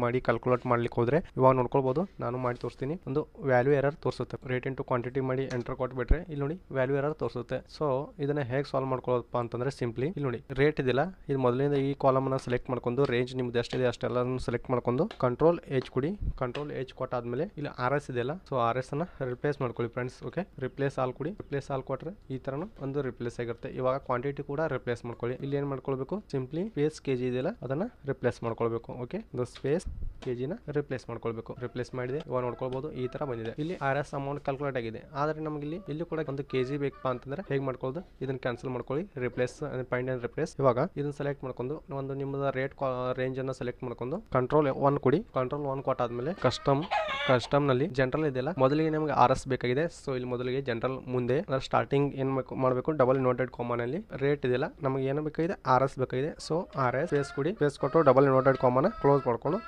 ಮಾಡಿ ಕ್ಯಾಲ್ಕುಲೇಟ್ ಮಾಡ್ಲಿಕ್ಕೆ ಹೋದ್ರೆ ಇವಾಗ ನೋಡ್ಕೊಳ್ಬಹುದು. ನಾನು ಮಾಡಿ ತೋರಿಸ್ತೀನಿ. ಒಂದು ವ್ಯಾಲ್ಯೂ ಎರರ್ ತೋರಿಸುತ್ತೆ. ರೇಟ್ ಇಂಟು ಕ್ವಾಂಟಿಟಿ ಮಾಡಿ ಎಂಟರ್ ಕೊಟ್ಬಿಟ್ರೆ ಇಲ್ಲಿ ನೋಡಿ ವ್ಯಾಲ್ಯೂ ಎರರ್ ತೋರಿಸುತ್ತೆ. ಸೊ ಇದನ್ನ ಹೇಗೆ ಸಾಲ್ವ್ ಮಾಡ್ಕೊಳ್ಳೋದಪ್ಪ ಅಂತಂದ್ರೆ ಸಿಂಪ್ಲಿ ಇಲ್ಲಿ ನೋಡಿ ರೇಟ್ ಇದೆಯಲ್ಲ, ಇದು ಮೊದಲಿಂದ ಈ ಕಾಲಮ್ ಅನ್ನ ಸೆಲೆಕ್ಟ್ ಮಾಡ್ಕೊಂಡು ರೇಂಜ್ ನಿಮ್ದು ಎಷ್ಟಿದೆ ಅಷ್ಟೆಲ್ಲ ಸೆಲೆಕ್ಟ್ ಮಾಡ್ಕೊಂಡು ಕಂಟ್ರೋಲ್ H ಕೊಡಿ. ಕಂಟ್ರೋಲ್ H ಕೊಟ್ಟಾದ್ಮೇಲೆ ಇಲ್ಲಿ RS ಇದೆಯಲ್ಲ, ಸೊ RS ಅನ್ನ ರಿಪ್ಲೇಸ್ ಮಾಡ್ಕೊಳ್ಳಿ ಫ್ರೆಂಡ್ಸ್. ಓಕೆ, ರಿಪ್ಲೇಸ್ ಆಲ್ ಕೊಡಿ. ರಿಪ್ಲೇಸ್ ಆಲ್ ಕೊಟ್ರೆ ಈ ತರನು ಒಂದು ರಿಪ್ಲೇಸ್ ಆಗಿರುತ್ತೆ. ಇವಾಗ ಕ್ವಾಂಟಿಟಿ ಕೂಡ ರಿಪ್ಲೇಸ್ ಮಾಡ್ಕೊಳ್ಳಿ. ಇಲ್ಲಿ ಏನ್ ಮಾಡ್ಕೊಳ್ಬೇಕು, ಸಿಂಪ್ಲಿ ಸ್ಪೇಸ್ ಕೆಜಿ ಇದೆಯಲ್ಲ ಅದನ್ನ ರಿಪ್ಲೇಸ್ ಮಾಡ್ಕೊಳ್ಬೇಕು. ಓಕೆ, ಇದು ಸ್ಪೇಸ್ ಕೆಜಿನ ರಿಪ್ಲೇಸ್ ಮಾಡ್ಕೊಳ್ಬೇಕು. ರಿಪ್ಲೇಸ್ ಮಾಡಿದೆ, ಇವಾಗ ನೋಡ್ಕೊಳ್ಬಹುದು ಈ ತರ ಬಂದಿದೆ. ಇಲ್ಲಿ RS ಅಮೌಂಟ್ ಕ್ಯಾಲ್ಕುಲೇಟ್ ಆಗಿದೆ. ಆದ್ರೆ ನಮಗೆ ಇಲ್ಲಿ ಕೂಡ ಒಂದು ಕೆಜಿ ಬೇಕಪ್ಪ ಅಂತಂದ್ರೆ ಹೇಗೆ ಮಾಡ್ಕೊಳ್ಳೋದು, ಇದನ್ನ ಕ್ಯಾನ್ಸಲ್ ಮಾಡ್ಕೊಳ್ಳಿ. Replace find and replace. ಇವಾಗ ಇದನ್ನ ಸೆಲೆಕ್ಟ್ ಮಾಡ್ಕೊಂಡು ಒಂದು ನಿಮ್ಮದ ರೇಟ್ ರೇಂಜ್ ಅನ್ನ ಸೆಲೆಕ್ಟ್ ಮಾಡ್ಕೊಂಡು ಕಂಟ್ರೋಲ್ 1 ಕೊಡಿ. ಕಂಟ್ರೋಲ್ 1 ಕೊಟ್ಟಾದ್ಮೇಲೆ ಕಸ್ಟಮ್ ನಲ್ಲಿ ಜನರಲ್ ಇದೆಯಲ್ಲ, ಮೊದಲಿಗೆ ನಮಗೆ RS ಬೇಕಾಗಿದೆ. ಸೊ ಇಲ್ಲಿ ಮೊದಲಿಗೆ ಜನರಲ್ ಮುಂದೆ ಸ್ಟಾರ್ಟಿಂಗ್ ಏನ್ ಮಾಡಬೇಕು, ಡಬಲ್ ಇನ್ವರ್ಟೆಡ್ ಕಾಮಾ ನಲ್ಲಿ ರೇಟ್ ಇದೆಯಲ್ಲ ನಮಗೆ ಏನು ಬೇಕಾಗಿದೆ RS ಬೇಕಾಗಿದೆ. ಸೊ RS ಸ್ಪೇಸ್ ಕೊಡಿ. ಸ್ಪೇಸ್ ಕೊಟ್ಟು ಡಬಲ್ ಇನ್ವರ್ಟೆಡ್ ಕಾಮಾನ ಕ್ಲೋಸ್ ಮಾಡ್ಕೊಂಡು